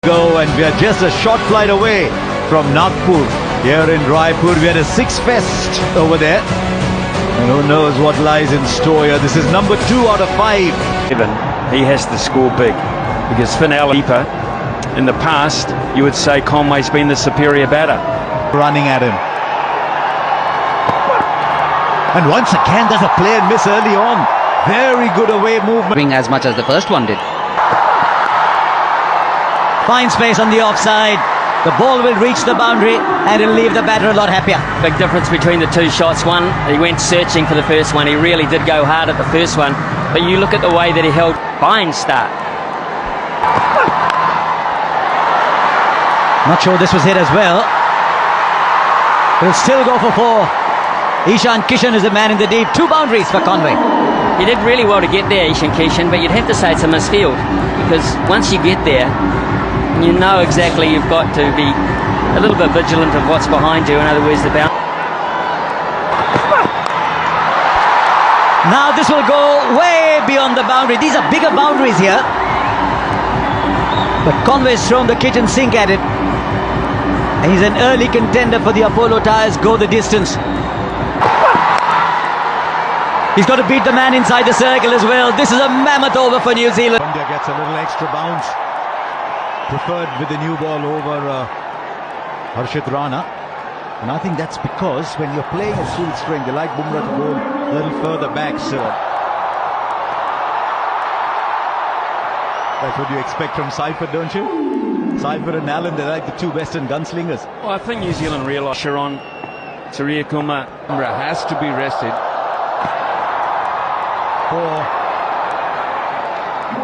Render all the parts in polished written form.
Go, and we are just a short flight away from Nagpur. Here in Raipur, we had a six fest over there, and who knows what lies in store here. This is number 2 out of 5. He has to score big because Finn Allen, in the past, you would say Conway's been the superior batter. Running at him, and once again there's a play and miss early on. Very good away movement. As much as the first one did. Fine space on the offside. The ball will reach the boundary and it'll leave the batter a lot happier. Big difference between the two shots. One, he went searching for the first one. He really did go hard at the first one. But you look at the way that he held. Fine start. Not sure this was hit as well. He'll still go for 4. Ishan Kishan is the man in the deep. 2 boundaries for Conway. He did really well to get there, Ishan Kishan, but you'd have to say it's a misfield. Because once you get there, you know exactly you've got to be a little bit vigilant of what's behind you. In other words, the boundary. Now this will go way beyond the boundary. These are bigger boundaries here. But Conway's thrown the kitchen sink at it. And he's an early contender for the Apollo Tyres Go the Distance. He's got to beat the man inside the circle as well. This is a mammoth over for New Zealand. India gets a little extra bounce. Preferred with the new ball over Harshit Rana. And I think that's because when you're playing at full strength, they like Bumrah to go a little further back, sir. That's what you expect from Seifert, don't you? Seifert and Allen, they're like the 2 western gunslingers. Well, I think New Zealand realised Sharon Surya Kumar has to be rested. Or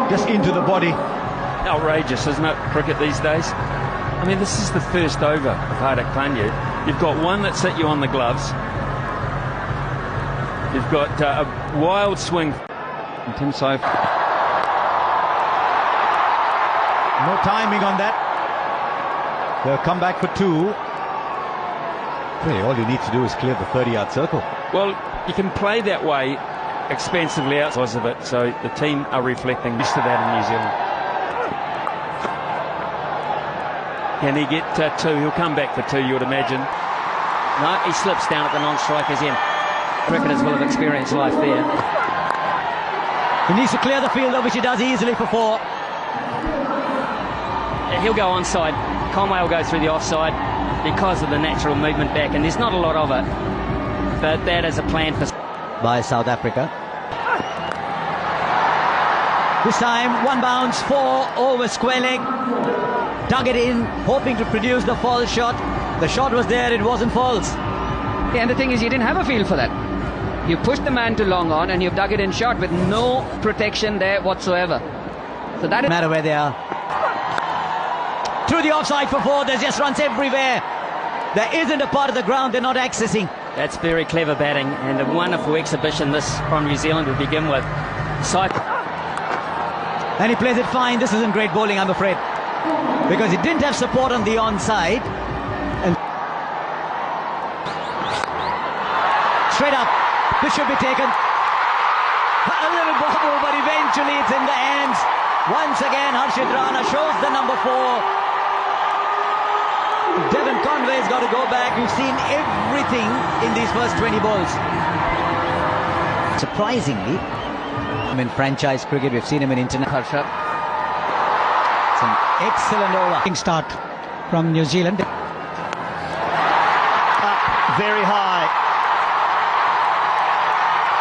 just into the body. Outrageous, isn't it, cricket these days? I mean, this is the first over of Hardik Pandya. You've got one that's hit you on the gloves. You've got a wild swing from Tim Seifert. No timing on that. They'll come back for 2. Really, all you need to do is clear the 30-yard circle. Well, you can play that way expensively out because of it, so the team are reflecting used to that in New Zealand. Can he get 2? He'll come back for 2, you would imagine. No, he slips down at the non-striker's end. Cricketers will have experienced life there. He needs to clear the field, which he does easily for 4. He'll go onside. Conway will go through the offside because of the natural movement back, and there's not a lot of it. But that is a plan for... By South Africa. This time, 1 bounce, 4 over square leg. Dug it in, hoping to produce the false shot. The shot was there, it wasn't false. Yeah, and the thing is, you didn't have a feel for that. You pushed the man to long on and you've dug it in short with no protection there whatsoever. So that is... No matter where they are. Through the offside for 4, there's just runs everywhere. There isn't a part of the ground they're not accessing. That's very clever batting and a wonderful exhibition this from New Zealand to begin with. And he plays it fine. This isn't great bowling, I'm afraid. Because he didn't have support on the onside. And straight up, this should be taken. A little bobble, but eventually it's in the hands. Once again, Harshit Rana shows the number 4. Devon Conway's got to go back. We've seen everything in these first 20 balls. Surprisingly, in franchise cricket, we've seen him in international. It's an excellent over. Start from New Zealand. Very high.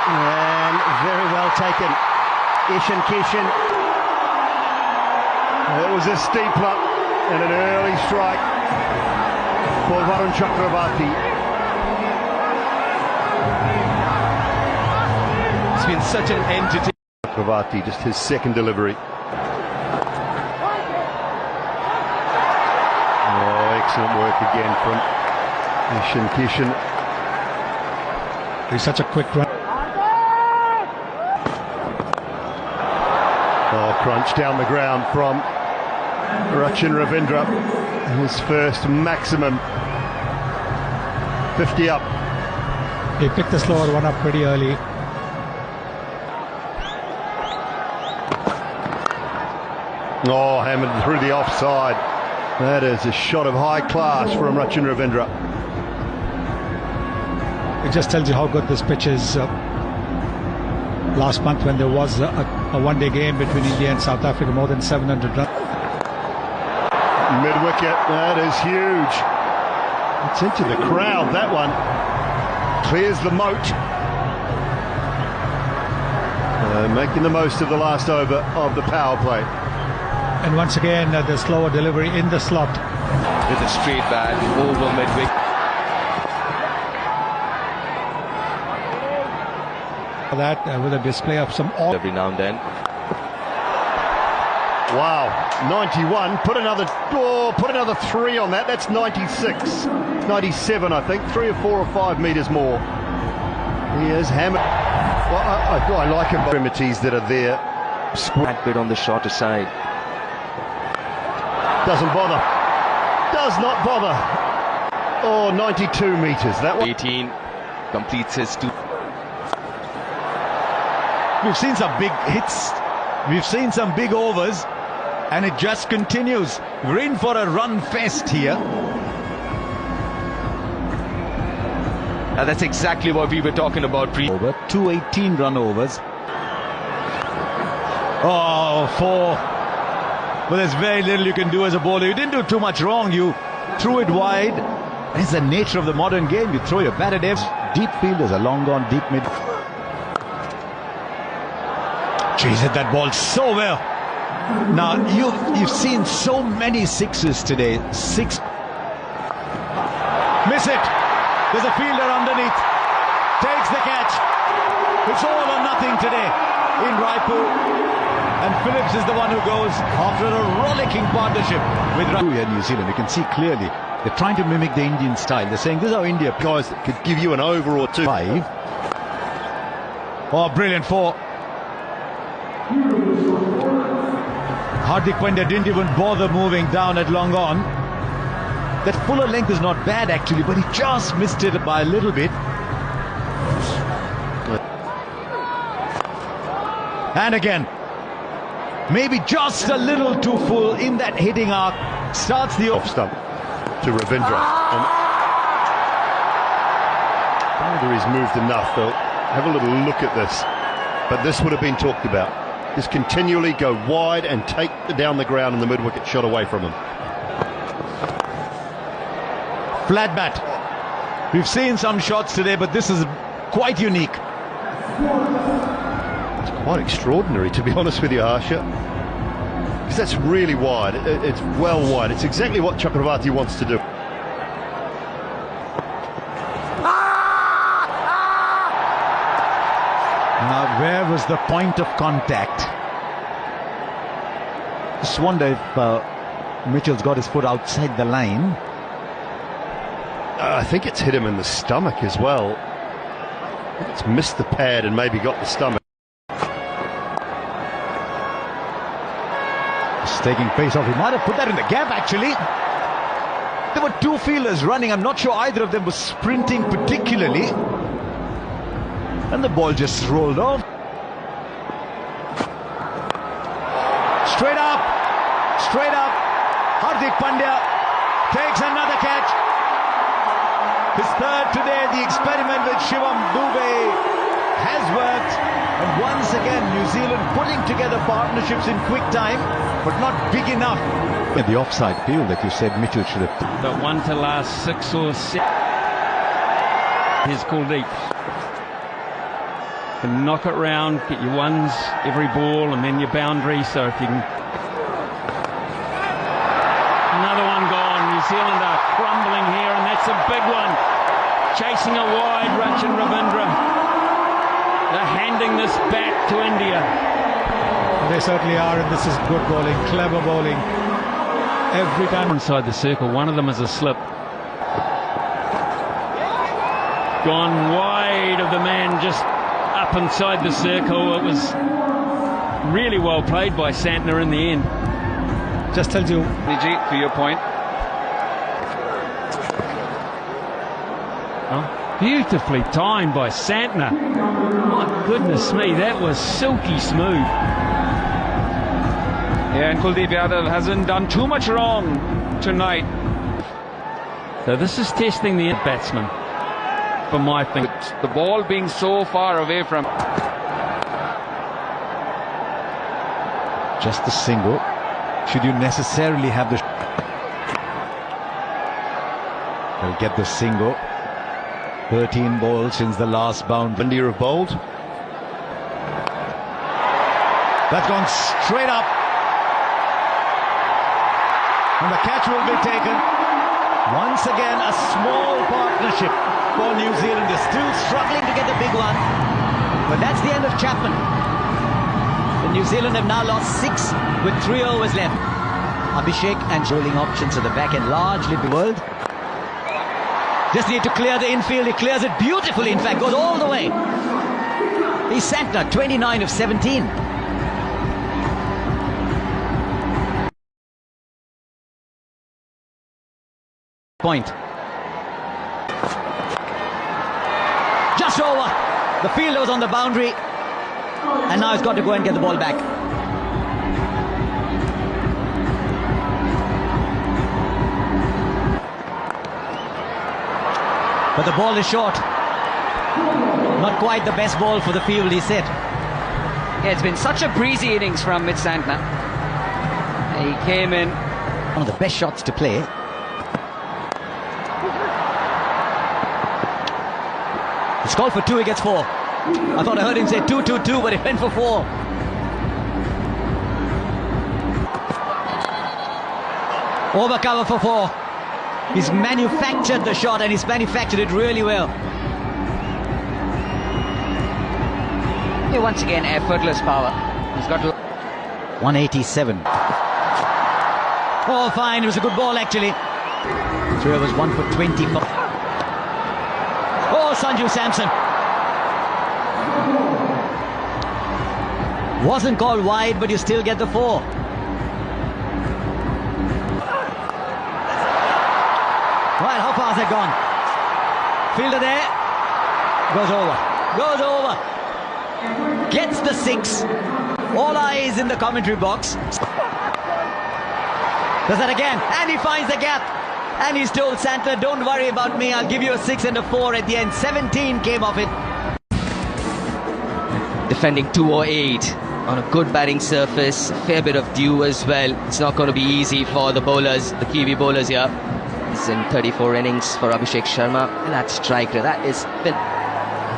And very well taken. Ishan Kishan. It was a steepler and an early strike for Varun Chakravarti. It's been such an entity. Chakravarti, just his second delivery. Oh, excellent work again from Ishan Kishan. He's such a quick run. Oh, crunch down the ground from Rachin Ravindra. His first maximum. 50 up. He picked the slower one up pretty early. Oh, hammered through the offside. That is a shot of high class from Rachin Ravindra. It just tells you how good this pitch is. Last month when there was a one-day game between India and South Africa, more than 700 runs. Mid-wicket, that is huge. It's into the crowd, that one. Clears the moat. Making the most of the last over of the power play. And once again, the slower delivery in the slot. With a straight bat over mid-wicket. That with a display of some Every now and then. Wow, 91. Put another 3 on that. That's 96, 97, I think. 3 or 4 or 5 metres more. He is hammered. Well, I like him. Extremities that are there. That bit on the shorter side. Doesn't bother. Does not bother. Oh, 92 metres. That one. 18 completes his 2. We've seen some big hits. We've seen some big overs. And it just continues. We're in for a run fest here. That's exactly what we were talking about. Over 218 run overs. Oh, 4. But there's very little you can do as a bowler. You didn't do too much wrong. You threw it wide. It's the nature of the modern game. You throw your bat at F. Deep fielders are long gone, deep mid. Jeez, hit that ball so well. Now, you've seen so many sixes today. 6. Miss it. There's a fielder underneath. Takes the catch. It's all or nothing today in Raipur. And Phillips is the one who goes after a rollicking partnership with New Zealand. You can see clearly they're trying to mimic the Indian style. They're saying this is how India Guys that could give you an over or 2. 5. Oh, brilliant 4. Hardik Pandya didn't even bother moving down at long on. That fuller length is not bad actually, but he just missed it by a little bit. And again, maybe just a little too full in that hitting arc. Starts the Off stump to Ravindra. And boundary's moved enough. They'll have a little look at this. But this would have been talked about. Just continually go wide and take down the ground and the mid-wicket shot away from him. Flat bat. We've seen some shots today, but this is quite unique. It's quite extraordinary, to be honest with you, Harsha. Because that's really wide. It's well wide. It's exactly what Chakravarti wants to do. Now, where was the point of contact? Just wonder if Mitchell's got his foot outside the line. I think it's hit him in the stomach as well. I think it's missed the pad and maybe got the stomach. Just taking pace off. He might have put that in the gap, actually. There were 2 fielders running. I'm not sure either of them was sprinting particularly. And the ball just rolled off. Straight up. Straight up. Hardik Pandya takes another catch. His 3rd today. The experiment with Shivam Dube has worked. And once again, New Zealand putting together partnerships in quick time, but not big enough. The offside field that you said Mitchell should have. The one to last 6 or 7. Here's Kuldeep. And knock it round, get your ones every ball, and then your boundary. So if you can. Another one gone. New Zealand are crumbling here, and that's a big one. Chasing a wide, Rachin Ravindra. They're handing this back to India. They certainly are, and this is good bowling, clever bowling. Every time. Inside the circle, one of them is a slip. Gone wide of the man just up inside the circle. It was really well played by Santner in the end. Just tells you. Vijay, to your point. Oh, beautifully timed by Santner. My goodness me, that was silky smooth. Yeah, and Kuldeep Yadav hasn't done too much wrong tonight. So this is testing the batsman, for my thing. The ball being so far away from... Just the single. Should you necessarily have the... They'll get the single. 13 balls since the last bound. India have bowled. That's gone straight up. And the catch will be taken. Once again, a small partnership for New Zealand. They're still Struggling to get the big one. But that's the end of Chapman. The New Zealand have now lost 6 with 3 overs left. Abhishek and bowling options at the back end largely the world. Just need to clear the infield. He clears it beautifully, in fact, goes all the way. He's Santner, 29 of 17. Point. Just over. The fielder was on the boundary. And now he's got to go and get the ball back. But the ball is short. Not quite the best ball for the field, he said. Yeah, it's been such a breezy innings from Mitch Santner. He came in. One of the best shots to play. It's called for 2, he gets 4. I thought I heard him say 2-2-2, but he went for 4. Over cover for 4. He's manufactured the shot, and he's manufactured it really well. Yeah, once again, effortless power. He's got to... 187. Oh, fine. It was a good ball, actually. 3 overs, 1 for 25. Oh, Sanju Samson. Wasn't called wide, but you still get the 4. Right, how far has it gone? Fielder there. Goes over. Gets the 6. All eyes in the commentary box. Does that again. And he finds the gap. And he's told Santner, don't worry about me. I'll give you a 6 and a 4 at the end. 17 came off it. Defending 208 on a good batting surface, a fair bit of dew as well. It's not going to be easy for the bowlers, the Kiwi bowlers here. It's in 34 innings for Abhishek Sharma, and that strike rate, that is...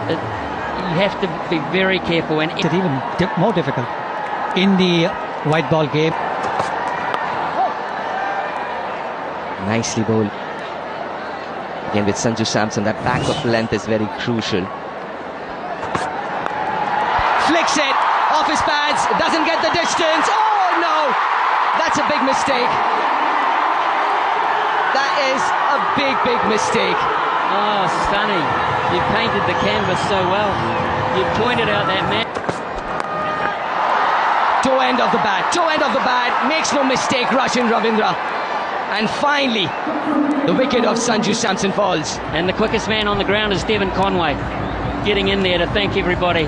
You have to be very careful, and It's even more difficult in the white ball game. Nicely bowled. Again with Sanju Samson, that back of length is very crucial. Flicks it off his pads, doesn't get the distance. Oh no, that's a big mistake. That is a big mistake. oh, stunning. You painted the canvas so well. You pointed out that man. Toe end of the bat, makes no mistake, Rachin Ravindra. And finally, the wicket of Sanju Samson falls. And the quickest man on the ground is Devon Conway, getting in there to thank everybody.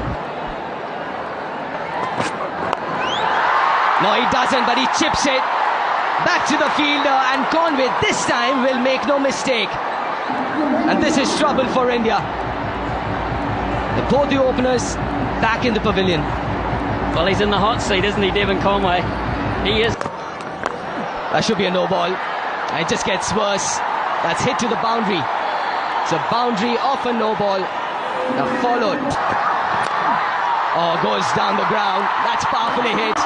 No, he doesn't, but he chips it back to the fielder, and Conway this time will make no mistake. And this is trouble for India. Both the openers back in the pavilion. Well, he's in the hot seat, isn't he, Devon Conway? He is. That should be a no ball. It just gets worse. That's hit to the boundary. It's a boundary off a no ball. Now followed. Oh, goes down the ground. That's powerfully hit.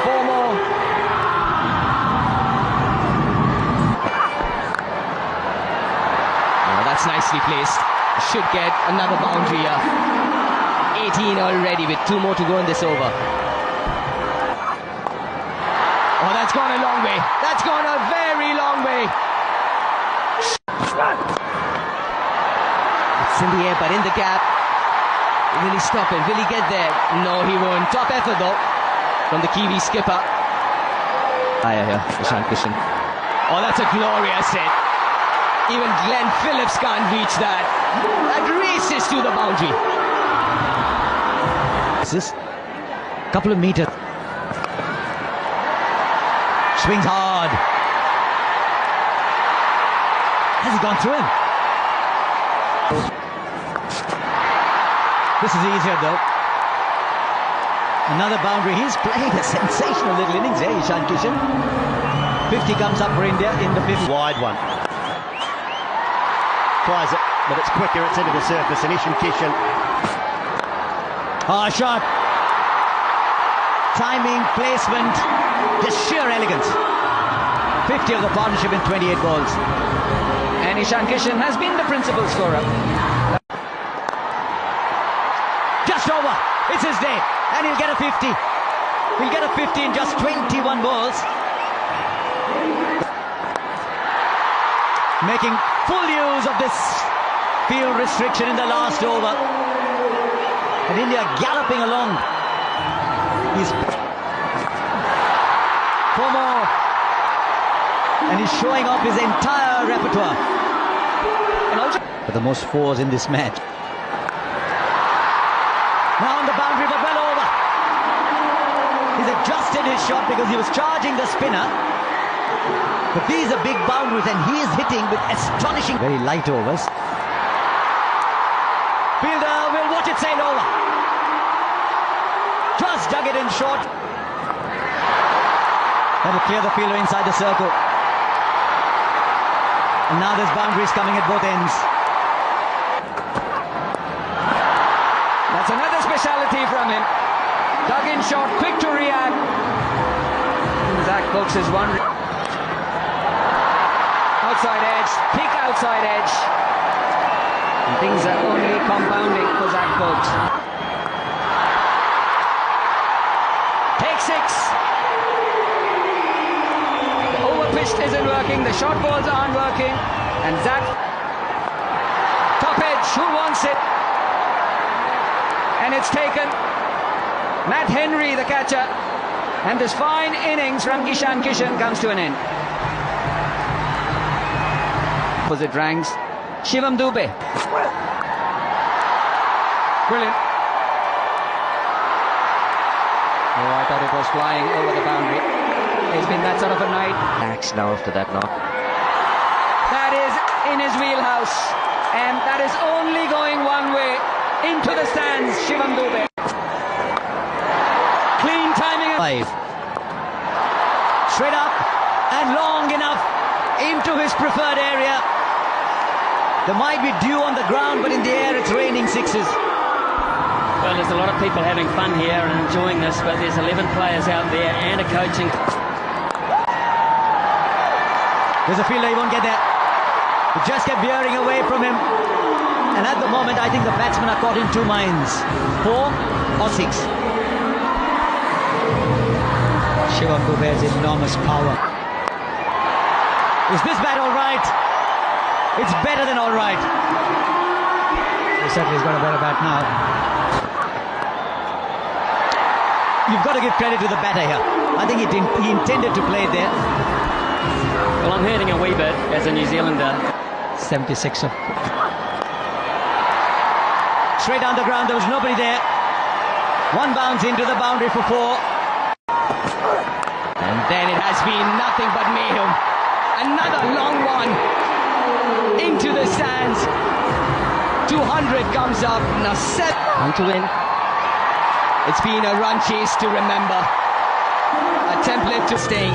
4 more. Oh, that's nicely placed. Should get another boundary here. 18 already with 2 more to go in this over. Oh, that's gone a long way. That's gone a very long way. It's in the air, but in the gap. Will he stop it? Will he get there? No, he won't. Top effort, though, from the Kiwi skipper. Here, Ishan Kishan. Oh, that's a glorious hit. Even Glenn Phillips can't reach that. That races to the boundary. This is a couple of meters. swings hard. Has he gone through him? This is easier though. Another boundary. He's playing a sensational little innings here, Ishan Kishan. 50 comes up for India in the fifth. Wide one. Tries it, but it's quicker, it's into the surface, and Ishan Kishan. Shot. Timing, placement, just sheer elegance. 50 of the partnership in 28 balls. And Ishan Kishan has been the principal scorer. Just over. It's his day. And he'll get a 50. He'll get a 50 in just 21 balls. Making full use of this field restriction in the last over. And India galloping along. He's 4 more. And he's showing off his entire repertoire. And also for the most fours in this match. Now on the boundary, but well over. He's adjusted his shot because he was charging the spinner. But these are big boundaries and he is hitting with astonishing, very light overs. Fielder will watch it sail over. Just dug it in short. That'll clear the fielder inside the circle. And now there's boundaries coming at both ends. That's another speciality from him. Dug in short, quick to react. Zach Cooks is one. Outside edge, peak outside edge. And things are only compounding for Zach Cooks. Take 6. The overpitched isn't working, the short balls aren't working. And Zach, top edge, who wants it? And it's taken. Matt Henry, the catcher. And this fine innings from Ishan Kishan comes to an end. Opposite ranks, Shivam Dube. Brilliant. Oh, I thought it was flying over the boundary. It's been that sort of a night. Max now after that knock. That is in his wheelhouse. And that is only going one way. Into the stands, Shivam Dube. Clean timing. 5. Straight up and long enough into his preferred area. There might be dew on the ground, but in the air it's raining 6s. Well, there's a lot of people having fun here and enjoying this, but there's 11 players out there and a coaching. There's a fielder, he won't get there. It just kept veering away from him. And at the moment, I think the batsmen are caught in 2 minds. 4 or 6. Shivam Dube has enormous power. Is this bat all right? It's better than all right. He certainly has got a better bat now. You've got to give credit to the batter here. I think he intended to play there. Well, I'm hurting a wee bit as a New Zealander. 76er. Straight down the ground, there was nobody there. 1 bounce into the boundary for 4. And then it has been nothing but mayhem. Another long one into the stands. 200 comes up. Now 7 On to win. It's been a run chase to remember. A template to staying.